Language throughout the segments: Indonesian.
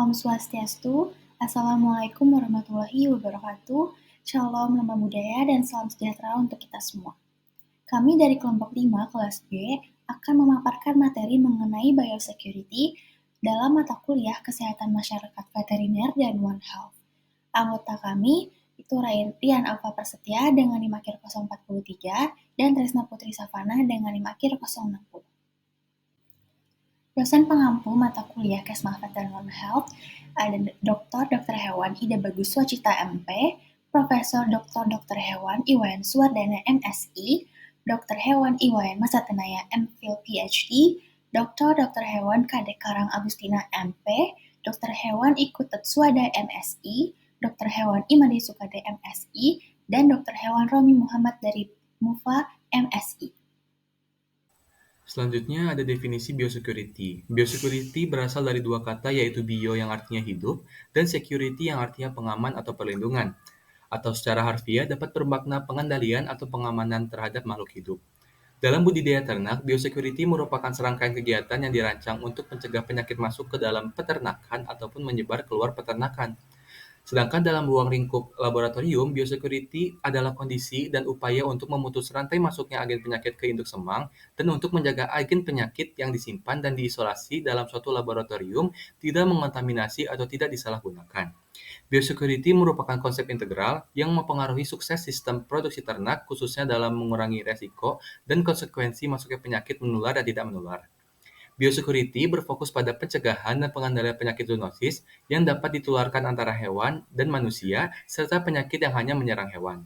Om Swastiastu, Assalamualaikum warahmatullahi wabarakatuh, Shalom Lembah Budaya, dan salam sejahtera untuk kita semua. Kami dari kelompok 5 kelas B akan memaparkan materi mengenai biosecurity dalam mata kuliah Kesehatan Masyarakat Veteriner dan One Health. Anggota kami itu Rian Alfa Prasetya dengan NIM/AKIR 043 dan Tresna Putri Savana dengan NIM/AKIR 060. Dosen pengampu mata kuliah Kesmafet dan One Health ada Dr. Hewan Ida Bagus Wacita MP, Profesor Dr. Hewan Iwayan Suwardana MSI, Dr. Hewan Iwayan Masatenaya MPhil PhD, Dr. Hewan Kadek Karang Agustina MP, Dr. Hewan Ikutet Swada MSI, Dr. Hewan Imade Sukade MSI, dan Dr. Hewan Romi Muhammad dari MUFA MSI. Selanjutnya ada definisi biosecurity. Biosecurity berasal dari dua kata yaitu bio yang artinya hidup dan security yang artinya pengaman atau perlindungan. Atau secara harfiah dapat bermakna pengendalian atau pengamanan terhadap makhluk hidup. Dalam budidaya ternak, biosecurity merupakan serangkaian kegiatan yang dirancang untuk mencegah penyakit masuk ke dalam peternakan ataupun menyebar keluar peternakan. Sedangkan dalam ruang lingkup laboratorium, biosecurity adalah kondisi dan upaya untuk memutus rantai masuknya agen penyakit ke induk semang dan untuk menjaga agen penyakit yang disimpan dan diisolasi dalam suatu laboratorium tidak mengontaminasi atau tidak disalahgunakan. Biosecurity merupakan konsep integral yang mempengaruhi sukses sistem produksi ternak, khususnya dalam mengurangi resiko dan konsekuensi masuknya penyakit menular dan tidak menular. Biosecurity berfokus pada pencegahan dan pengendalian penyakit zoonosis yang dapat ditularkan antara hewan dan manusia, serta penyakit yang hanya menyerang hewan.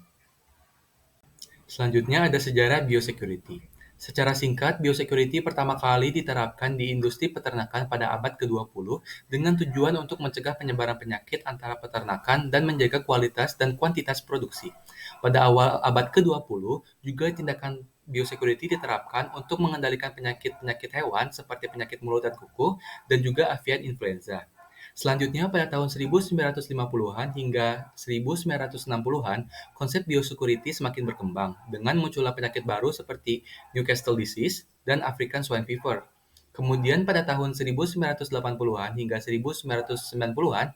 Selanjutnya ada sejarah biosecurity. Secara singkat, biosecurity pertama kali diterapkan di industri peternakan pada abad ke-20 dengan tujuan untuk mencegah penyebaran penyakit antara peternakan dan menjaga kualitas dan kuantitas produksi. Pada awal abad ke-20, juga tindakan biosecurity diterapkan untuk mengendalikan penyakit-penyakit hewan seperti penyakit mulut dan kuku dan juga avian influenza. Selanjutnya, pada tahun 1950-an hingga 1960-an, konsep biosecurity semakin berkembang dengan munculnya penyakit baru seperti Newcastle disease dan African swine fever. Kemudian pada tahun 1980-an hingga 1990-an,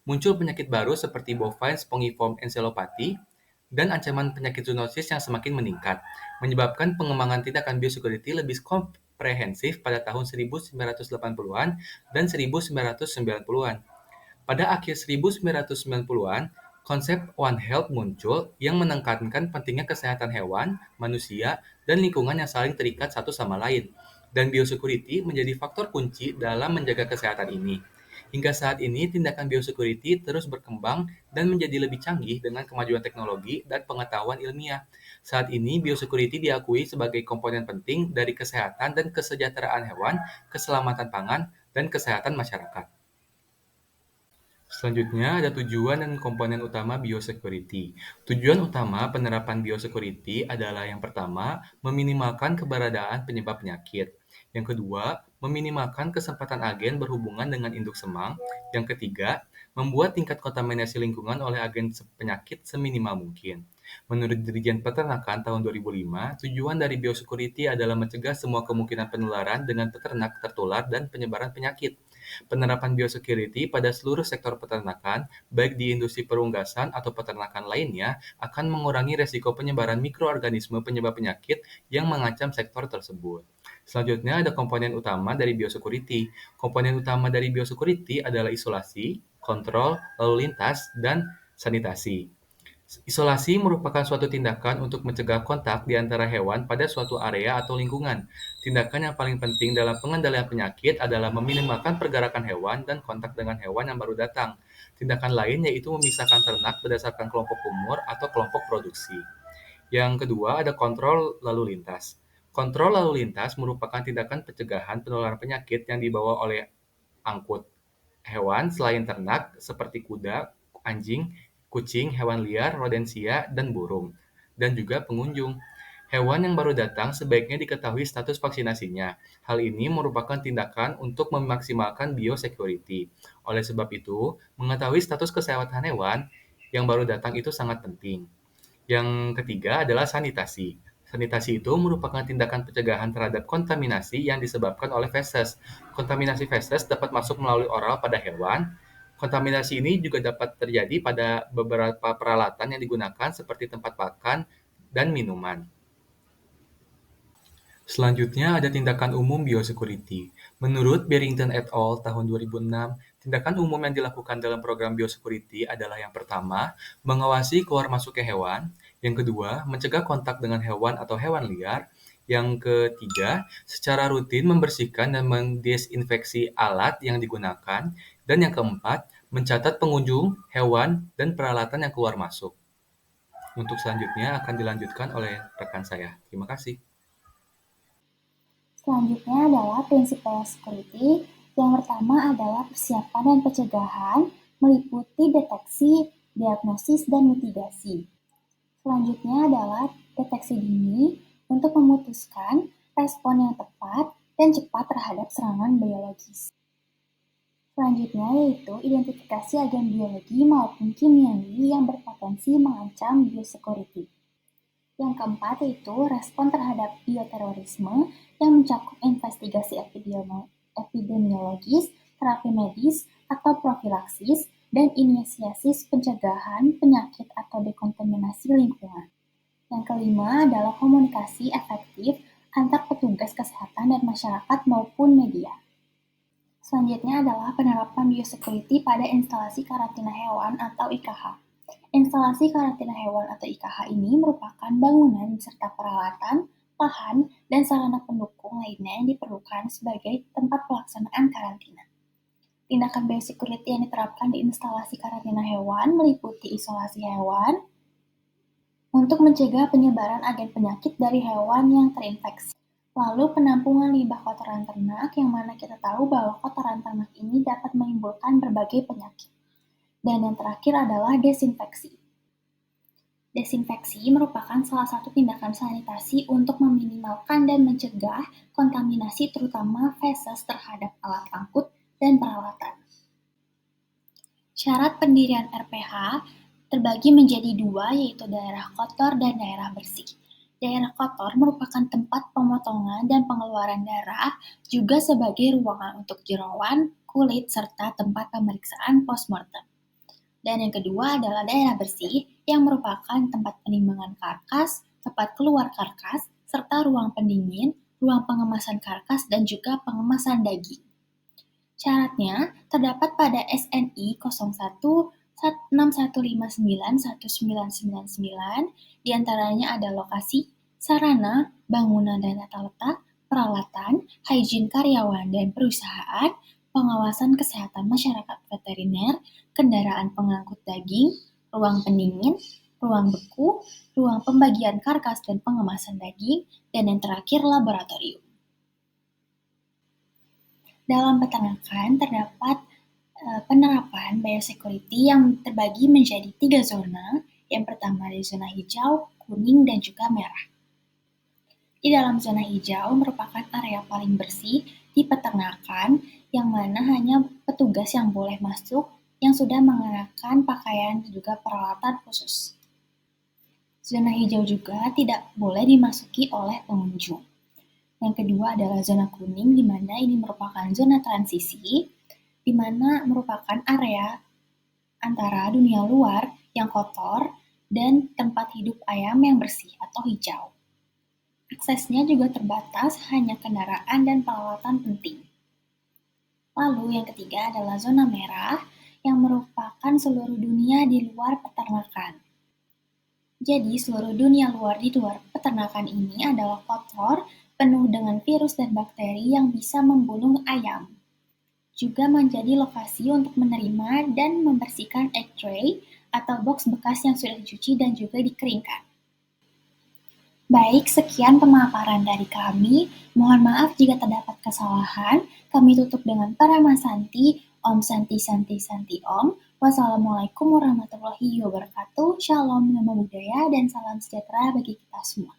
muncul penyakit baru seperti bovine spongiform encephalopathy dan ancaman penyakit zoonosis yang semakin meningkat, menyebabkan pengembangan tindakan biosecurity lebih komprehensif pada tahun 1980-an dan 1990-an. Pada akhir 1990-an, konsep One Health muncul yang menekankan pentingnya kesehatan hewan, manusia, dan lingkungan yang saling terikat satu sama lain. Dan biosecurity menjadi faktor kunci dalam menjaga kesehatan ini. Hingga saat ini, tindakan biosecurity terus berkembang dan menjadi lebih canggih dengan kemajuan teknologi dan pengetahuan ilmiah. Saat ini, biosecurity diakui sebagai komponen penting dari kesehatan dan kesejahteraan hewan, keselamatan pangan, dan kesehatan masyarakat. Selanjutnya ada tujuan dan komponen utama biosecurity. Tujuan utama penerapan biosecurity adalah yang pertama, meminimalkan keberadaan penyebab penyakit. Yang kedua, meminimalkan kesempatan agen berhubungan dengan induk semang. Yang ketiga, membuat tingkat kontaminasi lingkungan oleh agen penyakit seminimal mungkin. Menurut Dirjen Peternakan tahun 2005, tujuan dari biosecurity adalah mencegah semua kemungkinan penularan dengan peternak tertular dan penyebaran penyakit. Penerapan biosecurity pada seluruh sektor peternakan, baik di industri perunggasan atau peternakan lainnya, akan mengurangi resiko penyebaran mikroorganisme penyebab penyakit yang mengancam sektor tersebut. Selanjutnya ada komponen utama dari biosecurity. Komponen utama dari biosecurity adalah isolasi, kontrol, lalu lintas, dan sanitasi. Isolasi merupakan suatu tindakan untuk mencegah kontak di antara hewan pada suatu area atau lingkungan. Tindakan yang paling penting dalam pengendalian penyakit adalah meminimalkan pergerakan hewan dan kontak dengan hewan yang baru datang. Tindakan lain yaitu memisahkan ternak berdasarkan kelompok umur atau kelompok produksi. Yang kedua ada kontrol lalu lintas. Kontrol lalu lintas merupakan tindakan pencegahan penularan penyakit yang dibawa oleh angkut hewan selain ternak seperti kuda, anjing, kucing, hewan liar, rodensia, dan burung, dan juga pengunjung. Hewan yang baru datang sebaiknya diketahui status vaksinasinya. Hal ini merupakan tindakan untuk memaksimalkan biosecurity. Oleh sebab itu, mengetahui status kesehatan hewan yang baru datang itu sangat penting. Yang ketiga adalah sanitasi. Sanitasi itu merupakan tindakan pencegahan terhadap kontaminasi yang disebabkan oleh feses. Kontaminasi feses dapat masuk melalui oral pada hewan. Kontaminasi ini juga dapat terjadi pada beberapa peralatan yang digunakan seperti tempat makan dan minuman. Selanjutnya ada tindakan umum biosecurity. Menurut Barrington et al. Tahun 2006, tindakan umum yang dilakukan dalam program biosecurity adalah yang pertama, mengawasi keluar masuknya hewan. Yang kedua, mencegah kontak dengan hewan atau hewan liar. Yang ketiga, secara rutin membersihkan dan mendesinfeksi alat yang digunakan. Dan yang keempat, mencatat pengunjung, hewan, dan peralatan yang keluar masuk. Untuk selanjutnya akan dilanjutkan oleh rekan saya. Terima kasih. Selanjutnya adalah prinsip biosecurity. Yang pertama adalah persiapan dan pencegahan, meliputi deteksi, diagnosis, dan mitigasi. Selanjutnya adalah deteksi dini untuk memutuskan respon yang tepat dan cepat terhadap serangan biologis. Selanjutnya yaitu identifikasi agen biologi maupun kimiawi yang berpotensi mengancam biosecurity. Yang keempat yaitu respon terhadap bioterorisme yang mencakup investigasi epidemiologis, terapi medis atau profilaksis, dan inisiasi pencegahan penyakit atau dekontaminasi lingkungan. Yang kelima adalah komunikasi efektif antar petugas kesehatan dan masyarakat maupun media. Selanjutnya adalah penerapan biosecurity pada instalasi karantina hewan atau IKH. Instalasi karantina hewan atau IKH ini merupakan bangunan beserta peralatan, lahan, dan sarana pendukung lainnya yang diperlukan sebagai tempat pelaksanaan karantina. Tindakan biosecurity yang diterapkan di instalasi karantina hewan meliputi isolasi hewan untuk mencegah penyebaran agen penyakit dari hewan yang terinfeksi. Lalu penampungan limbah kotoran ternak, yang mana kita tahu bahwa kotoran ternak ini dapat menimbulkan berbagai penyakit. Dan yang terakhir adalah desinfeksi. Desinfeksi merupakan salah satu tindakan sanitasi untuk meminimalkan dan mencegah kontaminasi terutama feses terhadap alat angkut dan peralatan. Syarat pendirian RPH terbagi menjadi dua, yaitu daerah kotor dan daerah bersih. Daerah kotor merupakan tempat pemotongan dan pengeluaran darah, juga sebagai ruangan untuk jeroan, kulit, serta tempat pemeriksaan postmortem. Dan yang kedua adalah daerah bersih, yang merupakan tempat penimbangan karkas, tempat keluar karkas, serta ruang pendingin, ruang pengemasan karkas, dan juga pengemasan daging. Syaratnya terdapat pada SNI 01 61591999, diantaranya ada lokasi, sarana, bangunan dan tata letak, peralatan, hygiene karyawan dan perusahaan, pengawasan kesehatan masyarakat veteriner, kendaraan pengangkut daging, ruang pendingin, ruang beku, ruang pembagian karkas dan pengemasan daging, dan yang terakhir laboratorium. Dalam peternakan terdapat penerapan biosecurity yang terbagi menjadi 3 zona. Yang pertama ada zona hijau, kuning, dan juga merah. Di dalam zona hijau merupakan area paling bersih di peternakan, yang mana hanya petugas yang boleh masuk yang sudah mengenakan pakaian dan juga peralatan khusus. Zona hijau juga tidak boleh dimasuki oleh pengunjung. Yang kedua adalah zona kuning, di mana ini merupakan zona transisi, di mana merupakan area antara dunia luar yang kotor dan tempat hidup ayam yang bersih atau hijau. Aksesnya juga terbatas, hanya kendaraan dan peralatan penting. Lalu yang ketiga adalah zona merah, yang merupakan seluruh dunia di luar peternakan. Jadi seluruh dunia luar di luar peternakan ini adalah kotor, penuh dengan virus dan bakteri yang bisa membunuh ayam. Juga menjadi lokasi untuk menerima dan membersihkan egg tray atau box bekas yang sudah dicuci dan juga dikeringkan. Baik, sekian pemaparan dari kami. Mohon maaf jika terdapat kesalahan. Kami tutup dengan Parama Santi, Om Santi Santi Santi Om. Wassalamualaikum warahmatullahi wabarakatuh. Shalom, nama budaya, dan salam sejahtera bagi kita semua.